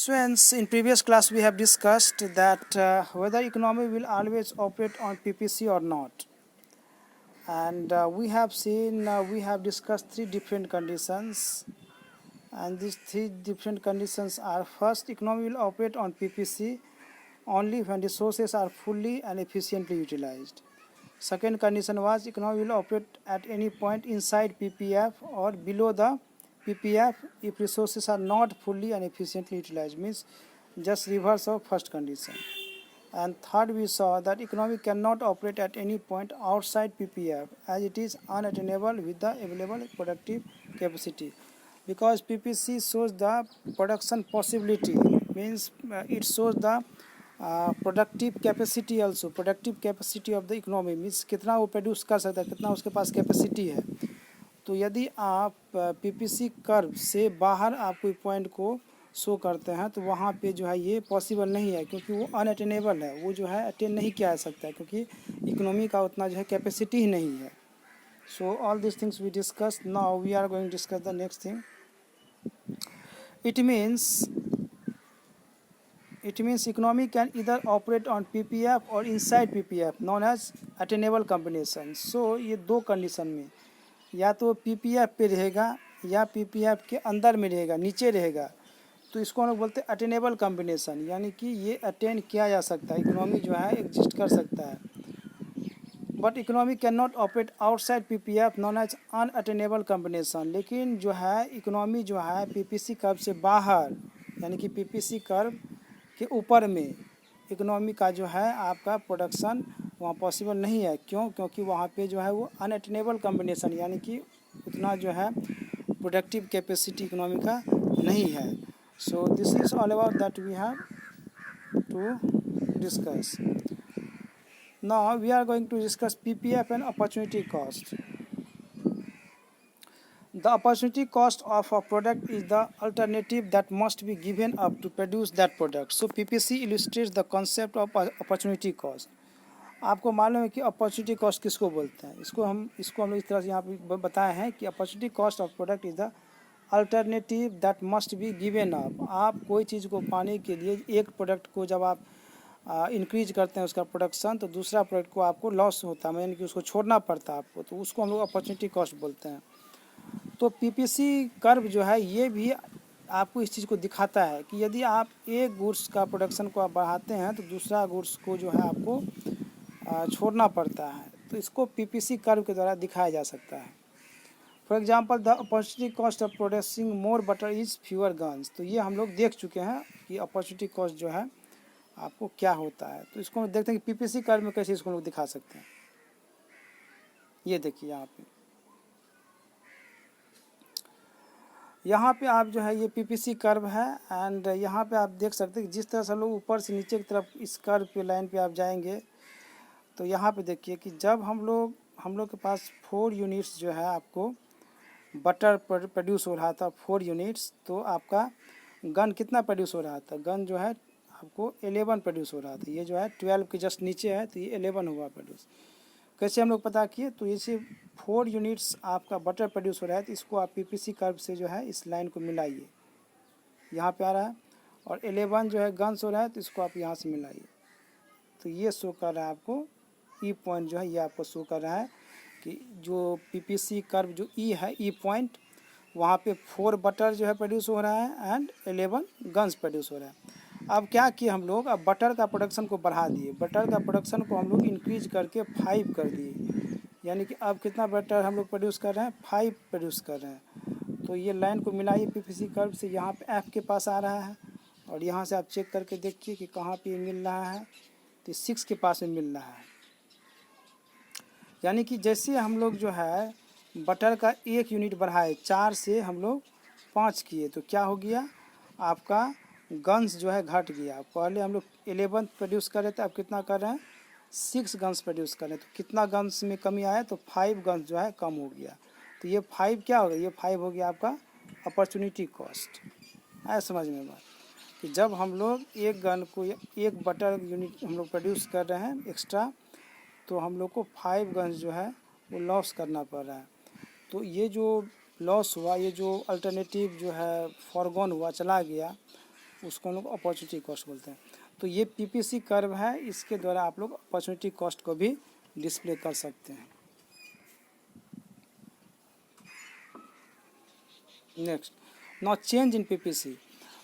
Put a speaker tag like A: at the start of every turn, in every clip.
A: Students, in previous class we have discussed that whether economy will always operate on PPC or not. And we have discussed three different conditions. And these three different conditions are: first, economy will operate on PPC only when resources are fully and efficiently utilized. Second condition was economy will operate at any point inside PPF or below the PPF if resources are not fully and efficiently utilized, means just reverse of first condition. And third, we saw that economy cannot operate at any point outside PPF as it is unattainable with the available productive capacity, because PPC shows the production possibility, means it shows the productive capacity also, productive capacity of the economy, means कितना वो produce कर सकता है, कितना उसके पास capacity है। तो यदि आप पीपीसी कर्व से बाहर आप कोई पॉइंट को शो करते हैं तो वहाँ पे जो है ये पॉसिबल नहीं है, क्योंकि वो अनअटेनेबल है, वो जो है अटेन नहीं किया जा सकता है, क्योंकि इकोनॉमी का उतना जो है कैपेसिटी ही नहीं है। So all this things we discuss, now we are going to discuss the next thing. It means economy can either operate on PPF or inside PPF, known as attainable combination. So ये दो condition में या तो PPF पे रहेगा या PPF के अंदर में रहेगा, नीचे रहेगा, तो इसको हम लोग बोलते हैं अटेनेबल कॉम्बिनेशन, यानी कि ये अटेन किया जा सकता है, इकोनॉमी जो है एग्जिस्ट कर सकता है। But economy can not operate outside PPF, known as unattainable combination. लेकिन जो है इकोनॉमी जो है PPC कर्व से बाहर, यानी कि PPC कर्व के ऊपर में इकोनॉमी का जो है आपका प्रोडक्शन वहाँ पॉसिबल नहीं है। क्यों? क्योंकि वहाँ पे जो है वो अनअटेनेबल कॉम्बिनेशन, यानी कि उतना जो है प्रोडक्टिव कैपेसिटी इकोनॉमी का नहीं है। So this is all about that we have to discuss. Now we are going to discuss PPF and opportunity cost. The opportunity cost of a product is the alternative that must be given up to produce that product. So PPC illustrates the concept of opportunity cost. आपको मालूम है कि opportunity cost किसको बोलते हैं? इसको हम लोग इस तरह से यहाँ पे बताए हैं कि opportunity cost of product is the alternative that must be given up. आप कोई चीज़ को पाने के लिए एक प्रोडक्ट को जब आप इंक्रीज करते हैं उसका प्रोडक्शन, तो दूसरा प्रोडक्ट को आपको लॉस होता है, यानी कि उसको छोड़ना पड़ता है आपको, तो उसको हम लोग अपॉर्चुनिटी कॉस्ट बोलते हैं. तो पीपीसी कर्व जो है ये भी आपको इस चीज़ को दिखाता है कि यदि आप एक गुड्स का प्रोडक्शन को आप बढ़ाते हैं तो दूसरा गुड्स को जो है आपको छोड़ना पड़ता है. तो इसको पीपीसी कर्व के द्वारा दिखाया जा सकता है. For example the opportunity cost of producing more butter is fewer guns. तो ये हम लोग देख चुके हैं कि अपॉर्चुनिटी कॉस्ट जो है आपको क्या होता है. तो इसको हम देखते हैं कि पीपीसी कर्व में कैसे इसको लोग दिखा सकते हैं. ये देखिए यहाँ पे आप जो है ये पीपीसी कर्व है, एंड यहाँ पे आप देख सकते हैं कि जिस तरह से लोग ऊपर से नीचे की तरफ इस कर्व पे लाइन पे आप जाएंगे तो यहाँ पे देखिए कि जब हम लोग के पास 4 यूनिट्स जो है आपको बटर प्रोड्यूस हो रहा था 4 यूनिट्स, तो आपका गन कितना प्रोड्यूस हो रहा था? गन जो है आपको 11 प्रोड्यूस हो रहा था. ये जो है 12 के जस्ट नीचे है, तो ये 11 हुआ प्रोड्यूस. कैसे हम लोग पता किए? तो इसे 4 यूनिट्स आपका बटर प्रोड्यूस हो रहा है, तो इसको आप पीपीसी कर्व से जो है इस लाइन को मिलाइए, यहाँ पे आ रहा है, और 11 जो है गन्स हो रहा है, तो इसको आप यहाँ से मिलाइए. तो ये शो कर रहा है आपको ई पॉइंट जो है, ये आपको शो कर रहा है कि जो पीपीसी कर्व जो ई है, ई पॉइंट, वहाँ पे 4 बटर जो है प्रोड्यूस हो रहा है एंड 11 गन्स प्रोड्यूस हो रहा है. अब क्या किए हम लोग? अब बटर का प्रोडक्शन को बढ़ा दिए, बटर का प्रोडक्शन को हम लोग इंक्रीज करके 5 कर दिए, यानी कि अब कितना बटर हम लोग प्रोड्यूस कर रहे हैं? 5 प्रोड्यूस कर रहे हैं. तो ये लाइन को मिलाइए पीपीसी कर्व से, यहाँ पे एफ के पास आ रहा है, और यहाँ से आप चेक करके देखिए कि कहाँ पे मिल रहा है, तो 6 के पास में मिल रहा है. यानी कि जैसे हम लोग जो है बटर का 1 यूनिट बढ़ाए, 4 से हम लोग 5 किए, तो क्या हो गया? आपका गन्स जो है घट गया. पहले हम लोग 11 प्रोड्यूस कर रहे थे, अब कितना कर रहे हैं? 6 गन्स प्रोड्यूस कर रहे हैं. तो कितना गन्स में कमी आया? तो 5 गन्स जो है कम हो गया. तो ये 5 क्या हो गया? ये 5 हो गया आपका अपॉर्चुनिटी कॉस्ट. आया समझ में बात? कि जब हम लोग एक गन को, एक बटर यूनिट हम लोग प्रोड्यूस कर रहे हैं एक्स्ट्रा, तो हम लोग को 5 गन्स जो है वो लॉस करना पड़ रहा है. तो ये जो लॉस हुआ, ये जो अल्टरनेटिव जो है फॉरगॉन हुआ, चला गया, उसको हम लोग अपॉर्चुनिटी कॉस्ट बोलते हैं। तो ये पीपीसी कर्व है, इसके द्वारा आप लोग अपॉर्चुनिटी कॉस्ट को भी डिस्प्ले कर सकते हैं। Next, now change in PPC.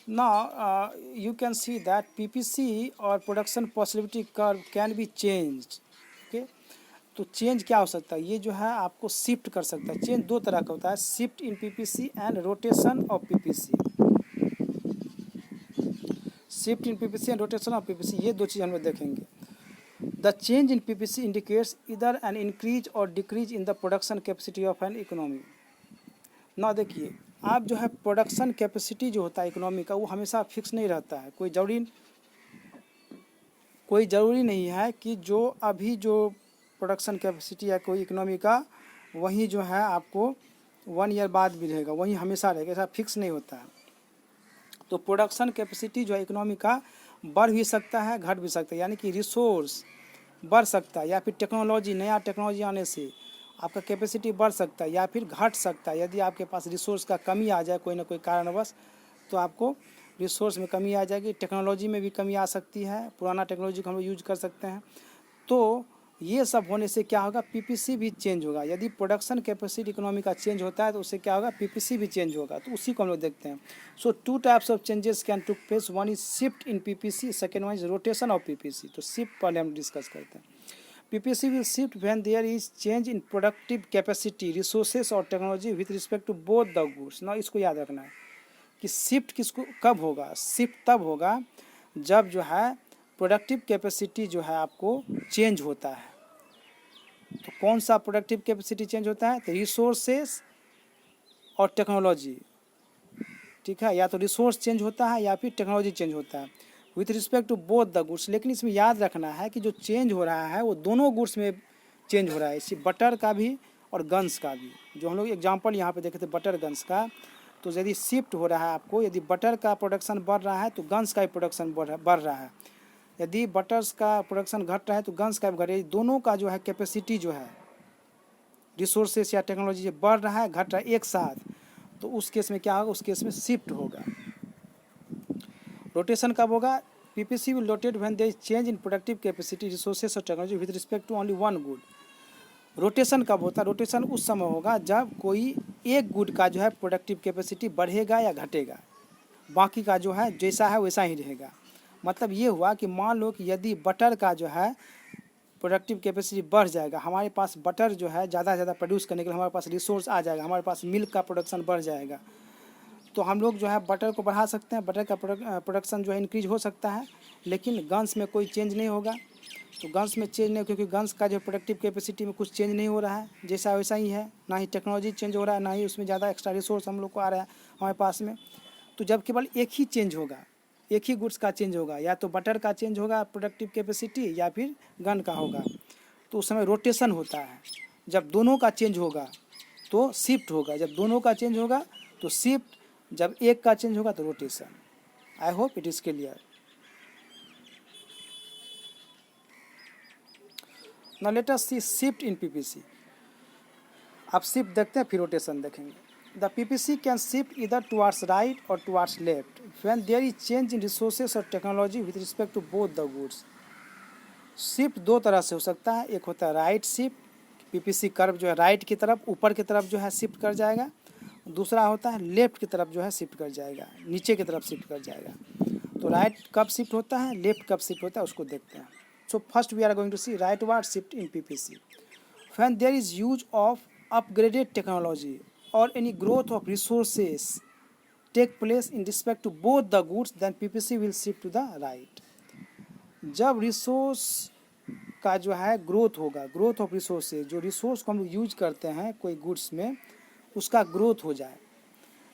A: Now you can see that PPC और production possibility curve can be changed. Okay, तो चेंज क्या हो सकता है, ये जो है आपको शिफ्ट कर सकता है। चेंज दो तरह का होता है, shift in PPC and rotation of PPC. Shift in PPC and rotation of PPC, ये दो चीज़ हम लोग देखेंगे। The change in PPC indicates इधर एन इंक्रीज और decrease in the production capacity of an economy. ना देखिए, आप जो है प्रोडक्शन कैपेसिटी जो होता है इकोनॉमी का, वो हमेशा फिक्स नहीं रहता है। कोई ज़रूरी नहीं है कि जो अभी जो प्रोडक्शन कैपेसिटी है कोई इकोनॉमी का, वही जो है आपको 1 ईयर बाद भी रहेगा, वही हमेशा रहेगा, ऐसा फिक्स नहीं होता है। तो प्रोडक्शन कैपेसिटी जो है इकोनॉमी का बढ़ भी सकता है, घट भी सकता है, यानी कि रिसोर्स बढ़ सकता है, या फिर टेक्नोलॉजी, नया टेक्नोलॉजी आने से आपका कैपेसिटी बढ़ सकता है या फिर घट सकता है। यदि आपके पास रिसोर्स का कमी आ जाए कोई ना कोई कारणवश, तो आपको रिसोर्स में कमी आ जाएगी, टेक्नोलॉजी में भी कमी आ सकती है, पुराना टेक्नोलॉजी को हम लोग यूज कर सकते हैं। तो ये सब होने से क्या होगा, पीपीसी भी चेंज होगा। यदि प्रोडक्शन कैपेसिटी इकोनॉमी का चेंज होता है तो उससे क्या होगा, पीपीसी भी चेंज होगा। तो उसी को हम लोग देखते हैं। सो 2 types of changes can took place, one is shift in PPC, second one is rotation of PPC. तो शिफ्ट पहले हम डिस्कस करते हैं। PPC will shift when there is change in productive capacity, resources और technology with respect to both the goods। ना इसको याद रखना है कि शिफ्ट किसको कब होगा, शिफ्ट तब होगा जब जो है प्रोडक्टिव कैपेसिटी जो है आपको चेंज होता है। तो कौन सा प्रोडक्टिव कैपेसिटी चेंज होता है, तो रिसोर्सेस और टेक्नोलॉजी, ठीक है, या तो रिसोर्स चेंज होता है या फिर टेक्नोलॉजी चेंज होता है with respect to both the goods. लेकिन इसमें याद रखना है कि जो चेंज हो रहा है वो दोनों गुड्स में चेंज हो रहा है, इसी बटर का भी और गन्स का भी। जो हम लोग एग्जांपल यहाँ पे देखे थे बटर गन्स का, तो यदि शिफ्ट हो रहा है आपको, यदि बटर का प्रोडक्शन बढ़ रहा है तो गन्स का भी प्रोडक्शन बढ़ रहा है। यदि बटर्स का प्रोडक्शन घट रहा है तो गन्स का भी घट रहा है। दोनों का जो है कैपेसिटी जो है रिसोर्सेस या टेक्नोलॉजी बढ़ रहा है घट रहा है एक साथ, तो उस केस में क्या होगा, उस केस में शिफ्ट होगा। रोटेशन कब होगा, PPC will rotate when there is change in productive capacity, resources और technology with respect to only one good. Rotation कब होता है, रोटेशन उस समय होगा जब कोई एक गुड का जो है प्रोडक्टिव कैपेसिटी बढ़ेगा या घटेगा, बाकी का जो है जैसा है वैसा ही रहेगा। मतलब ये हुआ कि मान लो कि यदि बटर का जो है प्रोडक्टिव कैपेसिटी बढ़ जाएगा, हमारे पास बटर जो है ज़्यादा से ज़्यादा प्रोड्यूस करने के लिए हमारे पास रिसोर्स आ जाएगा, हमारे पास मिल्क का प्रोडक्शन बढ़ जाएगा, तो हम लोग जो है बटर को बढ़ा सकते हैं, बटर का प्रोडक्शन जो है इंक्रीज हो सकता है। लेकिन गन्स में कोई चेंज नहीं होगा। तो गन्स में चेंज नहीं, क्योंकि गन्स का जो प्रोडक्टिव कैपेसिटी में कुछ चेंज नहीं हो रहा है, जैसा वैसा ही है, ना ही टेक्नोलॉजी चेंज हो रहा है, ना ही उसमें ज़्यादा एक्स्ट्रा रिसोर्स हम लोग को आ रहा है हमारे पास में। तो जब केवल एक ही चेंज होगा, एक ही गुड्स का चेंज होगा, या तो बटर का चेंज होगा प्रोडक्टिव कैपेसिटी या फिर गन का होगा, तो उस समय रोटेशन होता है। जब दोनों का चेंज होगा तो शिफ्ट होगा, जब दोनों का चेंज होगा तो शिफ्ट, जब एक का चेंज होगा तो rotation. I hope it is clear. Now let us see shift in PPC. आप शिफ्ट देखते हैं फिर रोटेशन देखेंगे। द पीपीसी कैन शिफ्ट इधर टुवार्ड्स राइट और towards left when there is change in resources और technology with respect to both the goods. Shift दो तरह से हो सकता है, एक होता है राइट शिफ्ट, पीपीसी कर्व जो है राइट की तरफ ऊपर की तरफ जो है शिफ्ट कर जाएगा, दूसरा होता है लेफ्ट की तरफ जो है शिफ्ट कर जाएगा, नीचे की तरफ शिफ्ट कर जाएगा। तो राइट कब शिफ्ट होता है, लेफ्ट कब शिफ्ट होता है, उसको देखते हैं। So first we are going to see rightward shift in PPC when there is use of upgraded technology और any growth of resources take place in respect to both the goods, then PPC will shift to the right. जब resource का जो है growth होगा, growth of resources, जो resource को हम लोग यूज करते हैं कोई गुड्स में, उसका ग्रोथ हो जाए,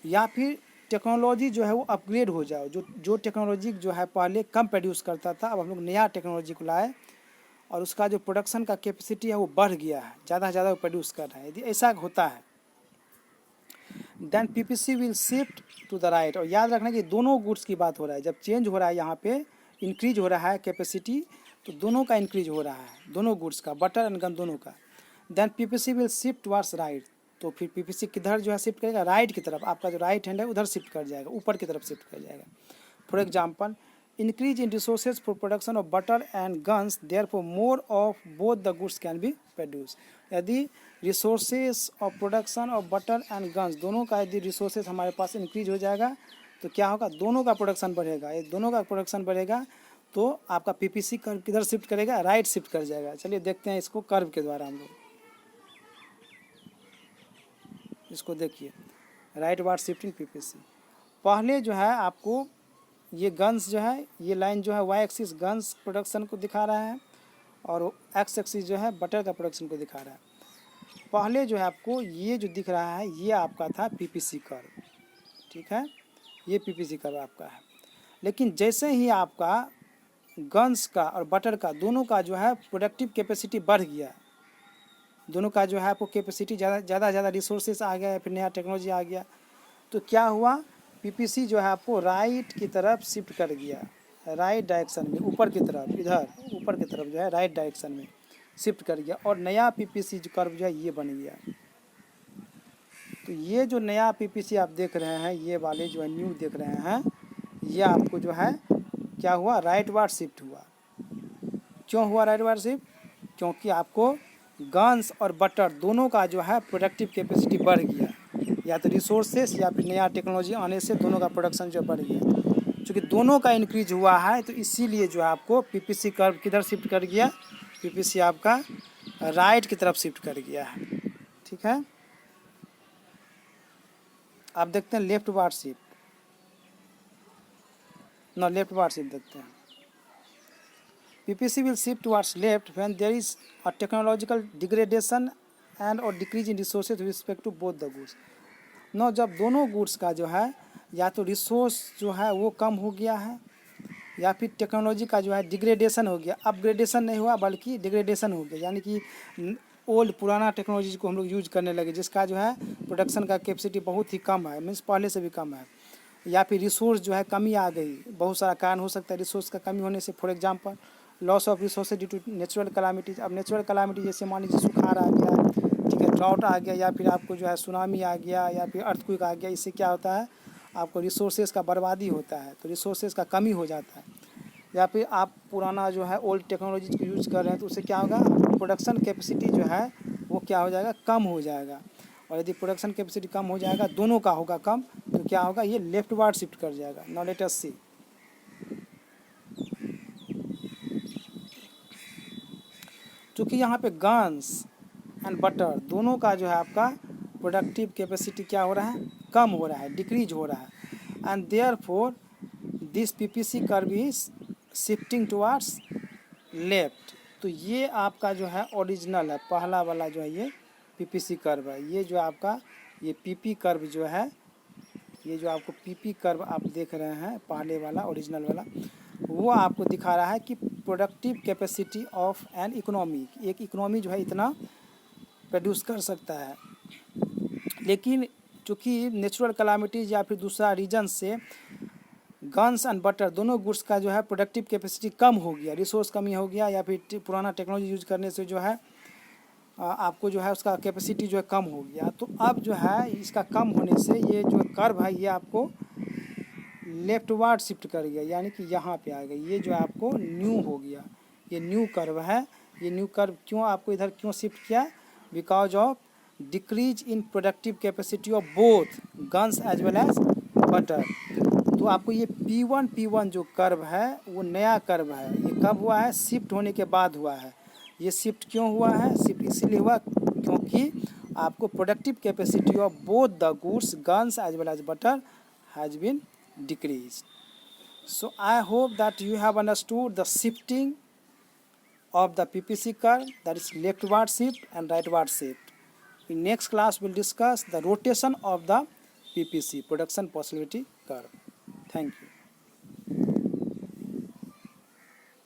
A: या फिर टेक्नोलॉजी जो है वो अपग्रेड हो जाए। जो टेक्नोलॉजी जो है पहले कम प्रोड्यूस करता था, अब हम लोग नया टेक्नोलॉजी को लाए और उसका जो प्रोडक्शन का कैपेसिटी है वो बढ़ गया है, ज़्यादा से ज़्यादा वो प्रोड्यूस कर रहा है। यदि ऐसा होता है then PPC will shift to the right. और याद रखना कि दोनों गुड्स की बात हो रहा है, जब चेंज हो रहा है यहाँ पे इंक्रीज हो रहा है कैपेसिटी, तो दोनों का इंक्रीज हो रहा है, दोनों गुड्स का, बटर एंड गन दोनों का। Then PPC will shift towards right. तो फिर पीपीसी किधर जो है शिफ्ट करेगा, राइट की तरफ, आपका जो राइट हैंड है उधर शिफ्ट कर जाएगा, ऊपर की तरफ शिफ्ट कर जाएगा। For example, increase in resources for production of butter and guns, therefore more of both the goods can be produced. यदि resources of production of butter and guns दोनों का यदि रिसोर्सेज हमारे पास इंक्रीज हो जाएगा तो क्या होगा, दोनों का प्रोडक्शन बढ़ेगा। ये दोनों का प्रोडक्शन बढ़ेगा तो आपका पीपीसी कर्व किधर शिफ्ट करेगा, राइट शिफ्ट कर जाएगा। चलिए देखते हैं इसको कर्व के द्वारा हम लोग इसको देखिए, राइट वार्ड शिफ्टिंग पीपीसी। पहले जो है आपको ये गन्स जो है, ये लाइन जो है वाई एक्सिस गन्स प्रोडक्शन को दिखा रहा है और एक्स एक्सिस जो है बटर का प्रोडक्शन को दिखा रहा है। पहले जो है आपको ये जो दिख रहा है ये आपका था पीपीसी कर्व, ठीक है, ये पीपीसी कर्व आपका है। लेकिन जैसे ही आपका गन्स का और बटर का दोनों का जो है प्रोडक्टिव कैपेसिटी बढ़ गया, दोनों का जो है आपको कैपेसिटी ज़्यादा रिसोर्सेस आ गया या फिर नया टेक्नोलॉजी आ गया, तो क्या हुआ, पीपीसी जो है आपको राइट की तरफ शिफ्ट कर गया, राइट डायरेक्शन में, ऊपर की तरफ, इधर ऊपर की तरफ जो है राइट डायरेक्शन में शिफ्ट कर गया और नया पीपीसी जो कर्व जो है ये बन गया। तो ये जो नया पीपीसी आप देख रहे हैं, ये वाले जो है न्यू देख रहे हैं, ये आपको जो है क्या हुआ, राइट वार्ड शिफ्ट हुआ। क्यों हुआ राइट वार्ड शिफ्ट, क्योंकि आपको गन्स और बटर दोनों का जो है प्रोडक्टिव कैपेसिटी बढ़ गया, या तो रिसोर्सेस या फिर नया टेक्नोलॉजी आने से दोनों का प्रोडक्शन जो बढ़ गया। क्योंकि दोनों का इंक्रीज हुआ है तो इसीलिए जो है आपको पीपीसी कर्व किधर शिफ्ट कर गया, पीपीसी आपका राइट की तरफ शिफ्ट कर गया है, ठीक है। आप देखते हैं लेफ्ट वार्ड शिफ्ट, ना लेफ्ट वार्ड शिफ्ट देखते हैं। PPC will shift towards left when there is a technological degradation and और decrease in resources with respect to both the goods. No, जब दोनों गुड्स का जो है या तो रिसोर्स जो है वो कम हो गया है या फिर टेक्नोलॉजी का जो है डिग्रेडेशन हो गया, अपग्रेडेशन नहीं हुआ बल्कि डिग्रेडेशन हो गया, यानी कि ओल्ड पुराना टेक्नोलॉजी को हम लोग यूज करने लगे जिसका जो है प्रोडक्शन का कैपेसिटी बहुत ही कम है, मीन्स पहले से भी कम है। या फिर रिसोर्स जो है कमी आ गई, बहुत सारा कारण हो सकता है रिसोर्स का कमी होने से। For example loss of resources due to natural calamities. अब नेचुरल कलामिटी जैसे मान लीजिए सुखाड़ आ गया, ठीक है, ड्राउट आ गया, या फिर आपको जो है सुनामी आ गया या फिर अर्थक्वेक आ गया, इससे क्या होता है आपको रिसोर्सेज का बर्बादी होता है, तो रिसोर्सेज का कमी हो जाता है। या फिर आप पुराना जो है ओल्ड टेक्नोलॉजी को यूज़ कर रहे हैं तो उससे क्या होगा, प्रोडक्शन कैपेसिटी जो है वो क्या हो जाएगा, कम हो जाएगा। और यदि प्रोडक्शन कैपेसिटी कम हो जाएगा, दोनों का होगा कम, तो क्या होगा, ये लेफ्ट वार्ड शिफ्ट कर जाएगा। नाउ लेट अस सी, क्योंकि यहाँ पे गन्स एंड बटर दोनों का जो है आपका प्रोडक्टिव कैपेसिटी क्या हो रहा है, कम हो रहा है, डिक्रीज हो रहा है। And therefore this PPC curve is shifting towards left. तो ये आपका जो है ओरिजिनल है, पहला वाला जो है ये पीपीसी कर्व है। ये जो आपका ये पीपी कर्व जो है, ये जो आपको पीपी कर्व आप देख रहे हैं पहले वाला ओरिजिनल वाला, वो आपको दिखा रहा है कि productive capacity of an economy, एक इकोनॉमी जो है इतना प्रोड्यूस कर सकता है। लेकिन चूँकि नेचुरल कलामिटीज़ या फिर दूसरा रीजन से गन्स एंड बटर दोनों गुड्स का जो है प्रोडक्टिव कैपेसिटी कम हो गया, रिसोर्स कमी हो गया, या फिर पुराना टेक्नोलॉजी यूज करने से जो है आपको जो है उसका कैपेसिटी जो है कम हो गया। तो अब जो है इसका कम होने से ये जो कर्व है ये आपको लेफ्ट वार्ड शिफ्ट कर गया, यानी कि यहाँ पे आ गया, ये जो आपको न्यू हो गया, ये न्यू कर्व है। ये न्यू कर्व क्यों आपको इधर क्यों शिफ्ट किया, because of decrease in productive capacity of both guns as well as butter. तो आपको ये P1 जो कर्व है वो नया कर्व है। ये कब हुआ है, शिफ्ट होने के बाद हुआ है। ये शिफ्ट क्यों हुआ है, शिफ्ट इसीलिए हुआ क्योंकि आपको productive capacity of both the goods guns as well as butter has been decreased. So I hope that you have understood the shifting of the PPC curve, that is leftward shift and rightward shift. In next class we'll discuss the rotation of the PPC, production possibility curve. Thank you.